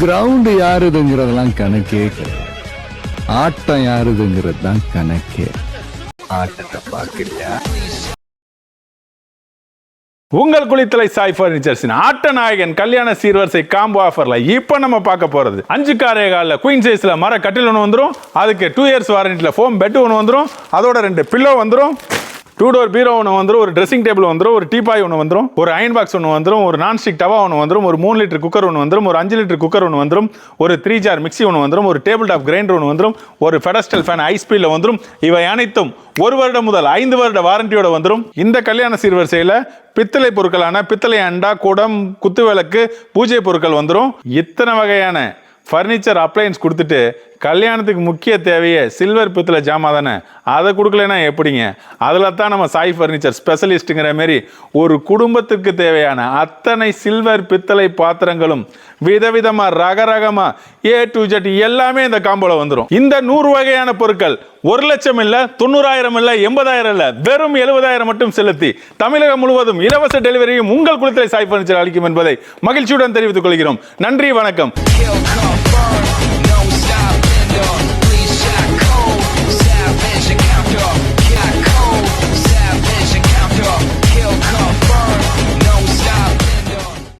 Ground யாருதுங்கிறதெல்லாம் கணக்கே கிடையாது. ஆட்டம் யாருதுங்கிறது தான் கணக்கே. ஆட்டத்தை பார்க்கலையா? உங்கள் குளித்தலை சாய் பர்னிச்சர்ஸின் ஆட்ட நாயகன் கல்யாண சீர்வரிசை காம்போ ஆஃபர்ல இப்போ நம்ம பார்க்க போறது 5 காரே கால்ல குயின் சைஸ்ல மர கட்டில் ஒன்று வந்துடும். அதுக்கு 2 இயர்ஸ் வாரண்டில ஃபோம் பெட் ஒன்று வந்துடும். அதோட 2 பில்லோ வந்துடும். 2 டோர் பீரோ ஒன்று வந்துடும். ஒரு ட்ரெஸ்ஸிங் டேபிள் வந்துடும். ஒரு டீபாய் ஒன்று வந்துடும். ஒரு அயன் பாக்ஸ் ஒன்று வந்துடும். ஒரு நான்ஸ்டிக் டவா ஒன்று வந்துடும். ஒரு 3 லிட்டர் குக்கர் ஒன்று வந்துடும். ஒரு 5 லிட்டர் குக்கர் ஒன்று வந்துடும். ஒரு 3 ஜார் மிக்சி ஒன்று வந்துடும். ஒரு டேபிள் டாப் கிரைண்டர் ஒன்று வந்துடும். ஒரு பெடஸ்டல் ஃபேன் ஹை ஸ்பீட்ல வந்துடும். இவை அனைத்தும் 1 வருடம் முதல் 5 வருட வாரண்டியோட வந்துடும். இந்த கல்யாண சீர்வரிசையில பித்தளை பொருட்களான பித்தளை அண்டா, குடம், குத்துவிளக்கு, பூஜை பொருட்கள் வந்துடும். இத்தனை வகையான ஃபர்னிச்சர் அப்ளையன்ஸ் கொடுத்துட்டு கல்யாணத்துக்கு முக்கிய தேவையே சில்வர் பித்தளை ஜாமா தானே, அதை கொடுக்கலன்னா எப்படிங்க? அதில் தான் நம்ம சாய் ஃபர்னிச்சர் ஸ்பெஷலிஸ்ட்டுங்கிற மாரி ஒரு குடும்பத்திற்கு தேவையான அத்தனை சில்வர் பித்தளை பாத்திரங்களும் விதவிதமாக ரகரகமாக A to Z எல்லாமே இந்த காம்போல வந்துடும். இந்த 100 வகையான பொருட்கள் 1 லட்சம் இல்லை, 90,000 இல்லை, 80,000 இல்லை, வெறும் 70,000 மட்டும் செலுத்தி தமிழகம் முழுவதும் இலவச டெலிவரியும் உங்கள் குளித்தலை சாய் ஃபர்னிச்சர் அளிக்கும் என்பதை மகிழ்ச்சியுடன் தெரிவித்துக் கொள்கிறோம். நன்றி, வணக்கம்.